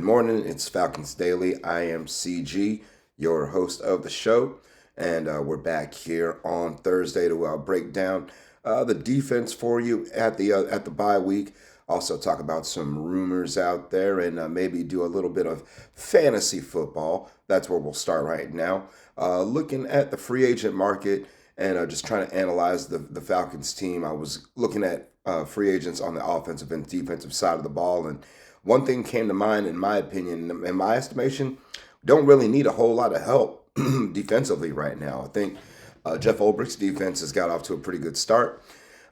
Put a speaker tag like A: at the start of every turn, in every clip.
A: Good morning. It's Falcons Daily. I am CG, your host of the show, and we're back here on Thursday to break down the defense for you at the bye week. Also, talk about some rumors out there, and maybe do a little bit of fantasy football. That's where we'll start right now. Looking at the free agent market and just trying to analyze the Falcons team. I was looking at free agents on the offensive and defensive side of the ball, and one thing came to mind, in my opinion, in my estimation, don't really need a whole lot of help defensively right now. I think Jeff Ulbricht's defense has got off to a pretty good start.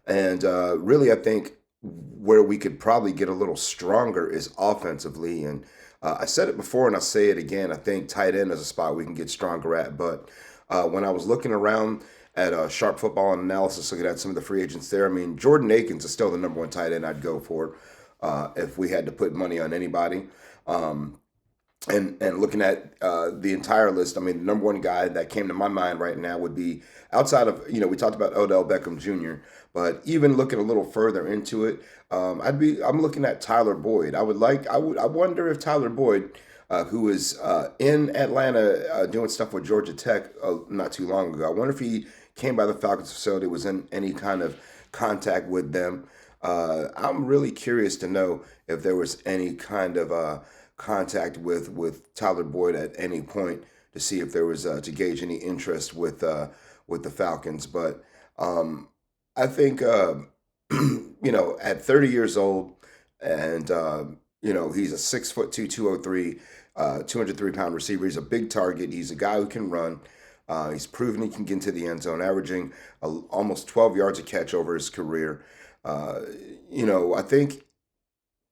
A: And really, I think where we could probably get a little stronger is offensively. And I said it before and I'll say it again. I think tight end is a spot we can get stronger at. But when I was looking around at Sharp Football and Analysis, looking at some of the free agents there, I mean, Jordan Akins is still the number one tight end I'd go for if we had to put money on anybody. And looking at the entire list, I mean, the number one guy that came to my mind right now would be outside of, we talked about Odell Beckham Jr., but even looking a little further into it, I'm looking at Tyler Boyd. I wonder if Tyler Boyd, who is in Atlanta doing stuff with Georgia Tech not too long ago, I wonder if he came by the Falcons facility, was in any kind of contact with them. I'm really curious to know if there was any kind of contact with Tyler Boyd at any point to see if there was to gauge any interest with the Falcons. But I think at 30 years old, and he's a 6'2", 203, 203-pound receiver. He's a big target. He's a guy who can run. He's proven he can get into the end zone, averaging almost 12 yards a catch over his career. I think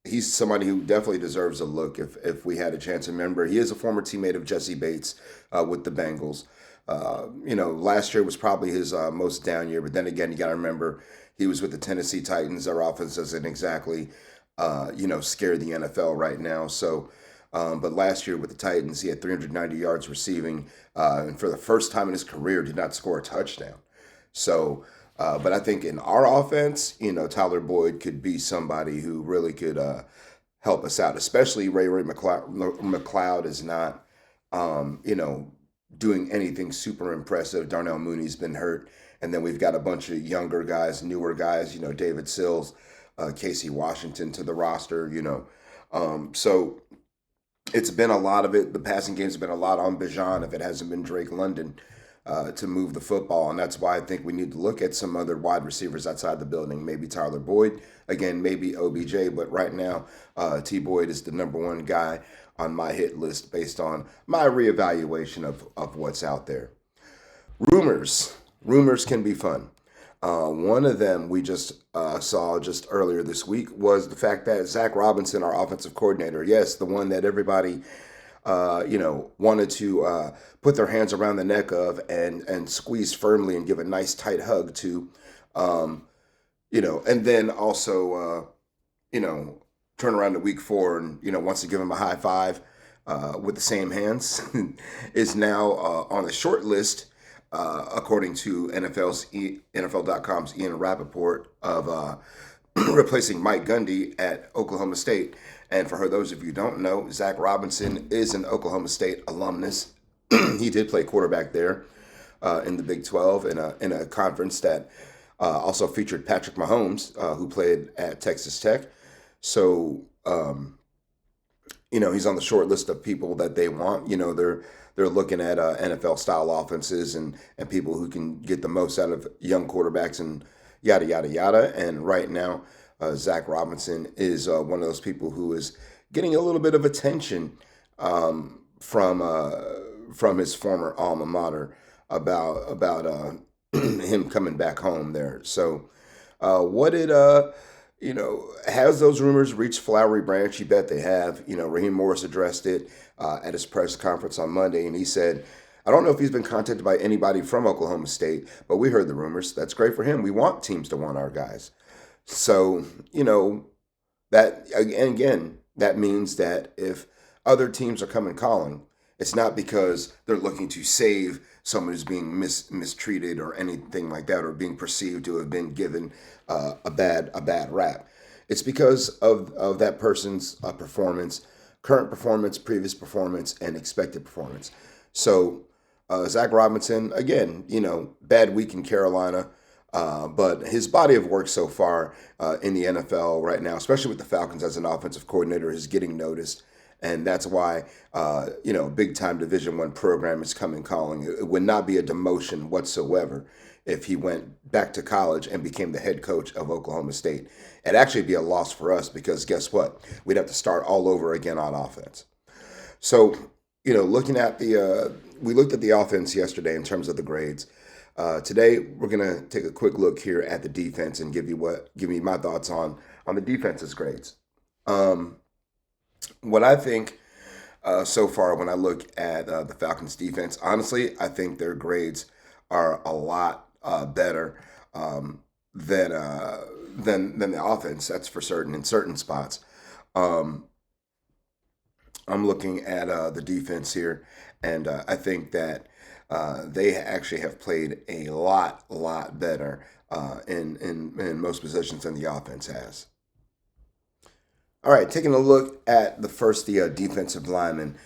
A: he's somebody who definitely deserves a look if we had a chance. Remember, he is a former teammate of Jesse Bates with the Bengals. Last year was probably his most down year, but then again, you got to remember he was with the Tennessee Titans. Their offense doesn't exactly, scare the NFL right now. So, but last year with the Titans, he had 390 yards receiving, and for the first time in his career, did not score a touchdown. So, but I think in our offense, Tyler Boyd could be somebody who really could help us out, especially Ray McLeod is not, doing anything super impressive. Darnell Mooney's been hurt. And then we've got a bunch of younger guys, newer guys, David Sills, Casey Washington to the roster, So it's been a lot of it. The passing game's been a lot on Bijan if it hasn't been Drake London to move the football. And that's why I think we need to look at some other wide receivers outside the building. Maybe Tyler Boyd, again, maybe OBJ. But right now, T. Boyd is the number one guy on my hit list based on my reevaluation of what's out there. Rumors can be fun. One of them we just saw just earlier this week was the fact that Zac Robinson, our offensive coordinator, yes, the one that everybody, wanted to put their hands around the neck of and squeeze firmly and give a nice tight hug to, and then also, turn around to week 4 and, wants to give him a high five with the same hands, is now on the short list according to NFL.com's Ian Rappaport, of replacing Mike Gundy at Oklahoma State. And for those of you who don't know, Zac Robinson is an Oklahoma State alumnus. He did play quarterback there in the Big 12 in a conference that also featured Patrick Mahomes, who played at Texas Tech. So, he's on the short list of people that they want. They're looking at NFL style offenses and people who can get the most out of young quarterbacks and yada yada yada. And right now, Zac Robinson is one of those people who is getting a little bit of attention from his former alma mater about him coming back home there. So, has those rumors reached Flowery Branch? You bet they have. Raheem Morris addressed it at his press conference on Monday, and he said, I don't know if he's been contacted by anybody from Oklahoma State, but we heard the rumors. That's great for him. We want teams to want our guys. So, that, again, that means that if other teams are coming calling, it's not because they're looking to save someone who's being mistreated or anything like that, or being perceived to have been given a bad rap. It's because of that person's performance current performance, previous performance, and expected performance. So Zac Robinson, again, bad week in Carolina, but his body of work so far in the NFL right now, especially with the Falcons as an offensive coordinator, is getting noticed. And that's why, big time Division One program is coming calling. It would not be a demotion whatsoever if he went back to college and became the head coach of Oklahoma State. It'd actually be a loss for us because guess what? We'd have to start all over again on offense. So, looking at we looked at the offense yesterday in terms of the grades. Today, we're gonna take a quick look here at the defense and give me my thoughts on the defense's grades. What I think so far when I look at the Falcons defense, honestly, I think their grades are a lot better than than the offense. That's for certain in certain spots. Um, I'm looking at the defense here, and I think that they actually have played a lot better in most positions than the offense has. All right, taking a look at the defensive linemen.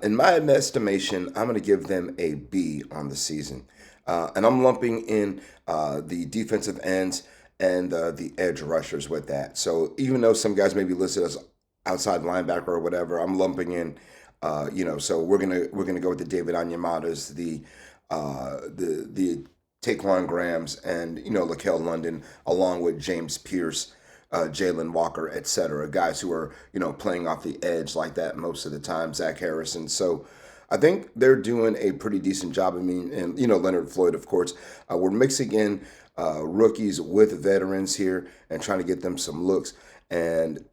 A: In my estimation, I'm going to give them a B on the season. And I'm lumping in the defensive ends and the edge rushers with that. So even though some guys may be listed as outside linebacker or whatever, I'm lumping in, so we're gonna go with the David Onyemadas, the Taquan Grahams, and Lakel London, along with James Pierce, Jalen Walker, etc. Guys who are playing off the edge like that most of the time. Zach Harrison. So I think they're doing a pretty decent job. I mean, and Leonard Floyd, of course. We're mixing in rookies with veterans here and trying to get them some looks. And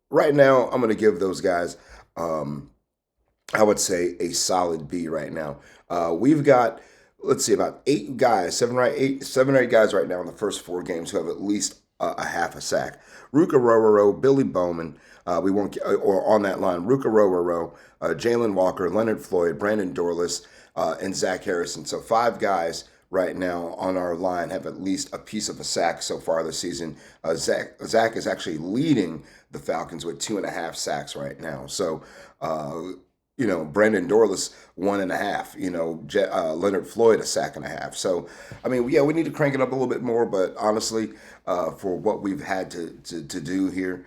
A: right now I'm going to give those guys. I would say a solid B right now. We've got, let's see, about 8 guys, seven or eight guys right now in the first 4 games who have at least a half a sack. Ruka Rororo, Billy Bowman, we won't get, or on that line, Ruka Rororo, Jalen Walker, Leonard Floyd, Brandon Dorless, and Zach Harrison. So 5 guys right now on our line have at least a piece of a sack so far this season. Zach is actually leading the Falcons with 2.5 sacks right now. So, Brandon Dorless 1.5. Leonard Floyd a sack and a half. So, I mean, yeah, we need to crank it up a little bit more. But honestly, for what we've had to do here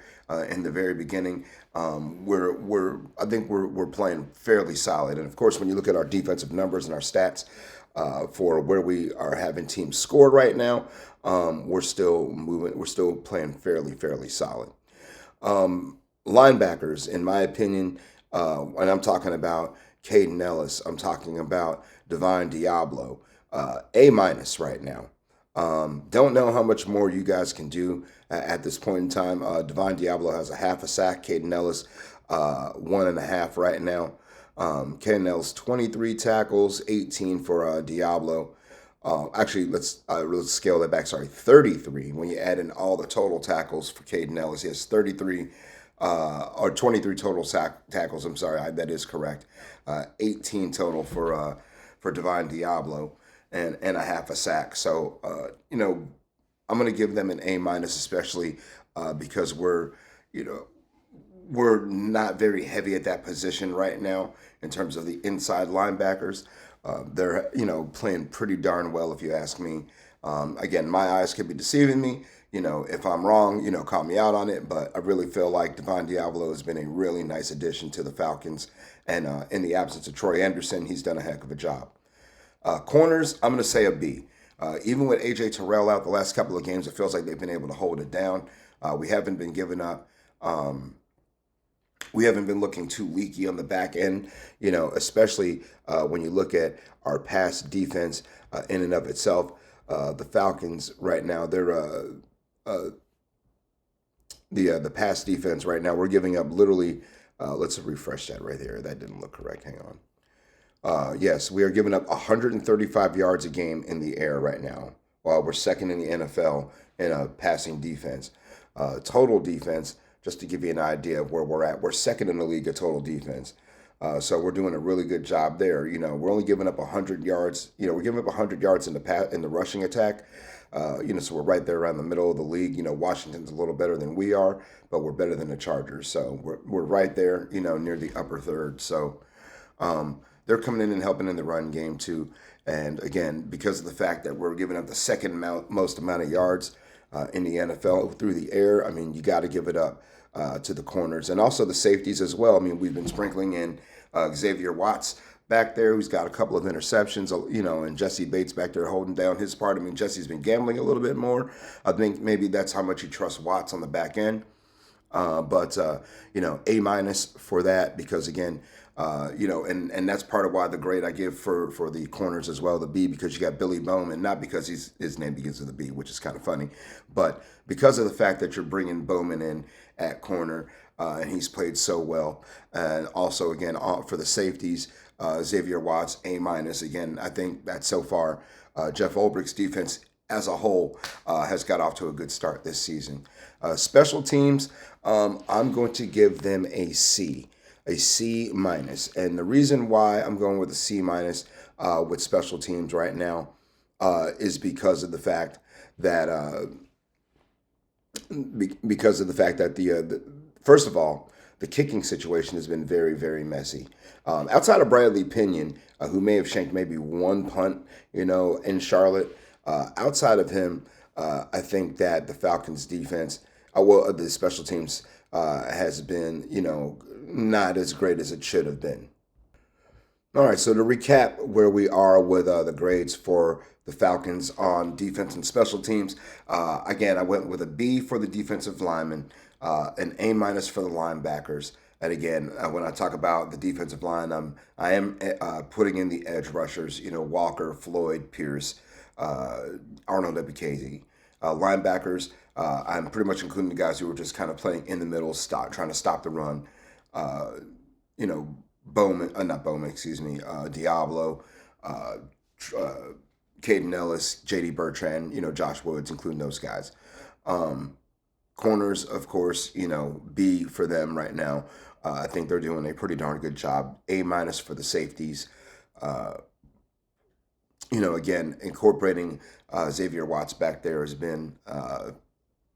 A: in the very beginning, I think we're playing fairly solid. And of course, when you look at our defensive numbers and our stats for where we are having teams score right now, we're still moving. We're still playing fairly solid. Linebackers, in my opinion. And I'm talking about Caden Ellis. I'm talking about Divine Diablo. A minus right now. Don't know how much more you guys can do at this point in time. Divine Diablo has a half a sack. Caden Ellis, 1.5 right now. Caden Ellis, 23 tackles, 18 for Diablo. Actually, let's scale that back. Sorry, 33. When you add in all the total tackles for Caden Ellis, he has 33 or 23 total tackles. I'm sorry, that is correct. 18 total for Divine Diablo and a half a sack. So I'm going to give them an A minus, especially because we're not very heavy at that position right now in terms of the inside linebackers. They're playing pretty darn well, if you ask me. Again, my eyes could be deceiving me. If I'm wrong, call me out on it. But I really feel like Divine Diablo has been a really nice addition to the Falcons. And in the absence of Troy Anderson, he's done a heck of a job. Corners, I'm going to say a B. Even with A.J. Terrell out the last couple of games, it feels like they've been able to hold it down. We haven't been giving up. We haven't been looking too leaky on the back end, especially when you look at our pass defense in and of itself. The Falcons right now, they're the pass defense right now. We're giving up literally. Let's refresh that right there. That didn't look correct. Hang on. Yes, we are giving up 135 yards a game in the air right now, while we're second in the NFL in a passing defense. Total defense, just to give you an idea of where we're at, we're second in the league at total defense. So we're doing a really good job there. We're only giving up 100 yards. We're giving up 100 yards in the rushing attack. So we're right there around the middle of the league. Washington's a little better than we are, but we're better than the Chargers. So we're right there, near the upper third. So they're coming in and helping in the run game too. And again, because of the fact that we're giving up the second most amount of yards in the NFL through the air, I mean, you got to give it up to the corners and also the safeties as well. I mean, we've been sprinkling in Xavier Watts back there, who's got a couple of interceptions, and Jesse Bates back there holding down his part. I mean, Jesse's been gambling a little bit more. I think maybe that's how much he trusts Watts on the back end. But A minus for that because again, and that's part of why the grade I give for the corners as well, the B, because you got Billy Bowman, not because his name begins with a B, which is kind of funny, but because of the fact that you're bringing Bowman in at corner, and he's played so well, and also again for the safeties, Xavier Watts A minus. Again, I think that so far Jeff Ulbricht's defense as a whole has got off to a good start this season. Special teams, I'm going to give them a C minus. And the reason why I'm going with a C minus with special teams right now is because of the fact that the first of all, the kicking situation has been very, very messy. Outside of Bradley Pinion, who may have shanked maybe one punt, in Charlotte. Outside of him, I think that the Falcons defense, the special teams has been, not as great as it should have been. All right, so to recap where we are with the grades for the Falcons on defense and special teams, again, I went with a B for the defensive linemen, an A minus for the linebackers. And again, when I talk about the defensive line, I am putting in the edge rushers, Walker, Floyd, Pierce, Arnold Ebiketie. Linebackers, I'm pretty much including the guys who were just kind of playing in the middle, trying to stop the run. Not Bowman, excuse me, Diablo, Caden Ellis, J.D. Bertrand, Josh Woods, including those guys. Corners, of course, B for them right now. I think they're doing a pretty darn good job. A minus for the safeties. Again, incorporating Xavier Watts back there has been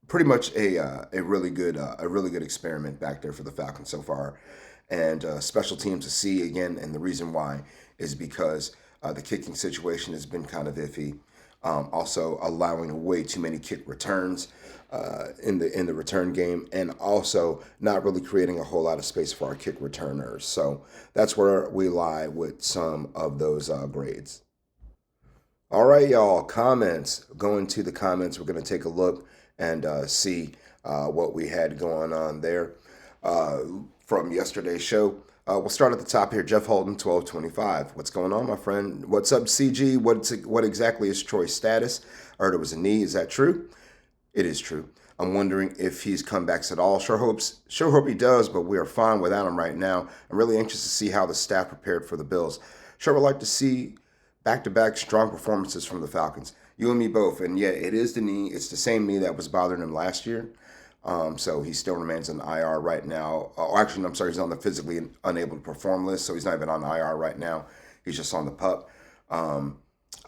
A: pretty much a really good experiment back there for the Falcons so far. And special teams a C again, and the reason why is because the kicking situation has been kind of iffy. Also allowing way too many kick returns in the return game, and also not really creating a whole lot of space for our kick returners. So that's where we lie with some of those grades. All right, y'all. Comments. Going to the comments, we're going to take a look and see what we had going on there from yesterday's show. We'll start at the top here. Jeff Holden, 1225. What's going on, my friend? What's up, CG? What exactly is Troy's status? I heard it was a knee. Is that true? It is true. I'm wondering if he's comebacks at all. Sure hope he does, but we are fine without him right now. I'm really anxious to see how the staff prepared for the Bills. Sure would like to see back-to-back strong performances from the Falcons. You and me both. And yeah, it is the knee. It's the same knee that was bothering him last year. So he still remains on IR right now. Actually, I'm sorry, he's on the physically unable to perform list, so he's not even on IR right now. He's just on the PUP.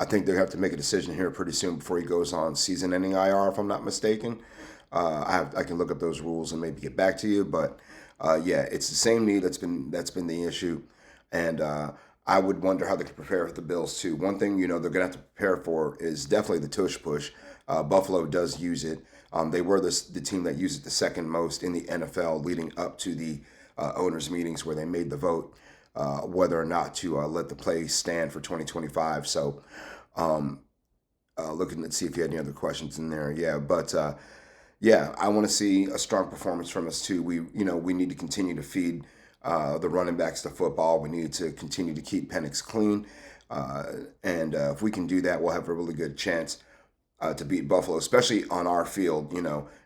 A: I think they have to make a decision here pretty soon before he goes on season-ending IR, if I'm not mistaken. I can look up those rules and maybe get back to you, but yeah, it's the same knee that's been the issue, and I would wonder how they can prepare for the Bills too. One thing they're gonna have to prepare for is definitely the tush push. Buffalo does use it. They were the team that used it the second most in the NFL, leading up to the owners' meetings where they made the vote whether or not to let the play stand for 2025. So, looking to see if you had any other questions in there. Yeah, but yeah, I want to see a strong performance from us too. We need to continue to feed the running backs the football. We need to continue to keep Penix clean, and if we can do that, we'll have a really good chance to beat Buffalo, especially on our field.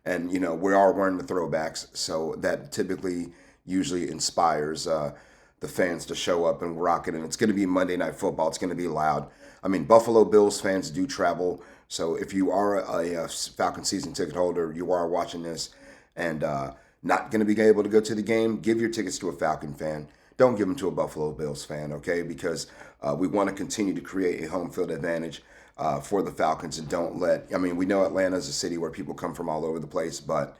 A: And we are wearing the throwbacks, so that typically usually inspires the fans to show up and rock it. And it's going to be Monday Night Football. It's going to be loud. I mean, Buffalo Bills fans do travel. So if you are a Falcon season ticket holder, you are watching this and not going to be able to go to the game, give your tickets to a Falcon fan. Don't give them to a Buffalo Bills fan, okay? Because we want to continue to create a home field advantage for the Falcons, and don't let. I mean, we know Atlanta is a city where people come from all over the place, but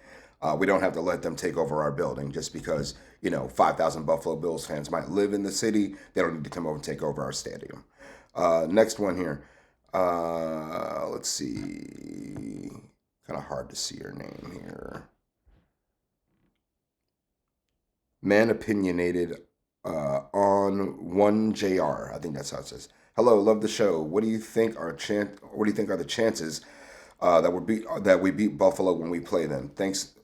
A: we don't have to let them take over our building just because 5,000 Buffalo Bills fans might live in the city. They don't need to come over and take over our stadium. Next one here. Let's see. Kind of hard to see your name here. Man opinionated on one JR. I think that's how it says. Hello, love the show. What do you think What do you think are the chances that we beat Buffalo when we play them? Thanks,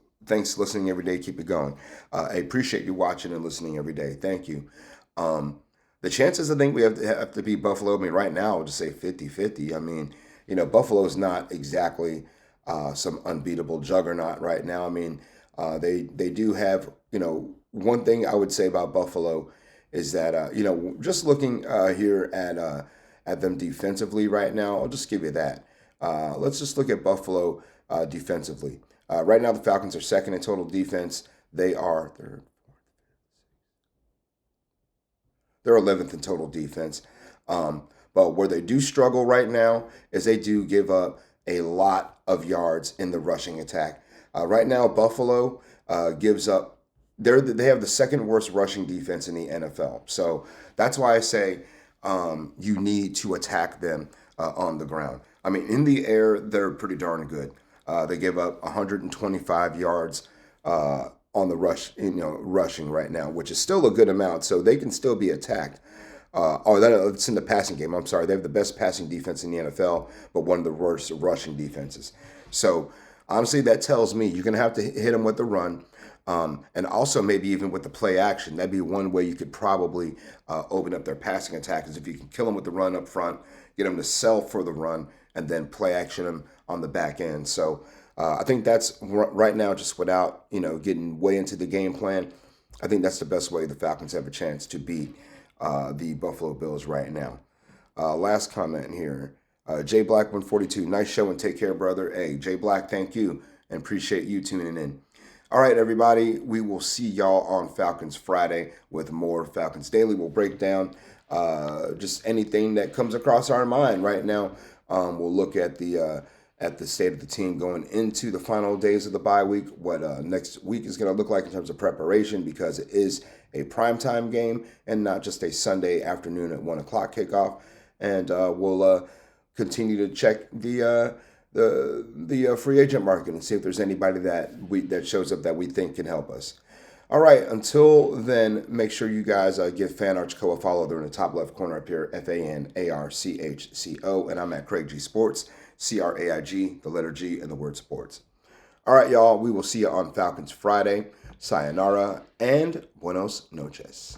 A: listening every day. Keep it going. I appreciate you watching and listening every day. Thank you. The chances, I think we have to beat Buffalo. I mean, right now, I'll just say 50-50. I mean, Buffalo's not exactly some unbeatable juggernaut right now. I mean, they do have, one thing I would say about Buffalo is that, just looking here at them defensively right now, I'll just give you that. Let's just look at Buffalo defensively. Right now, the Falcons are second in total defense. They're 11th in total defense. But where they do struggle right now is they do give up a lot of yards in the rushing attack. Right now, Buffalo gives up. They have the second worst rushing defense in the NFL. So that's why I say you need to attack them on the ground. I mean, in the air, they're pretty darn good. They give up 125 yards on the rushing right now, which is still a good amount. So they can still be attacked. It's in the passing game. I'm sorry. They have the best passing defense in the NFL, but one of the worst rushing defenses. So honestly, that tells me you're going to have to hit them with the run. And also maybe even with the play action. That'd be one way you could probably open up their passing attack, is if you can kill them with the run up front, get them to sell for the run, and then play action them on the back end. So I think that's right now, just without getting way into the game plan, I think that's the best way the Falcons have a chance to beat the Buffalo Bills right now. Last comment here. Jay Black 142, nice show and take care, brother. Hey, Jay Black, thank you and appreciate you tuning in. All right, everybody, we will see y'all on Falcons Friday with more Falcons Daily. We'll break down just anything that comes across our mind right now. We'll look at the state of the team going into the final days of the bye week, what next week is going to look like in terms of preparation, because it is a primetime game and not just a Sunday afternoon at 1 o'clock kickoff. And we'll continue to check the free agent market and see if there's anybody that shows up that we think can help us. All right, until then, make sure you guys give Fan Archco a follow. They're in the top left corner up here, FANARCHCO, and I'm at Craig G Sports, CRAIG, the letter G, and the word sports. All right, y'all, we will see you on Falcons Friday. Sayonara and buenos noches.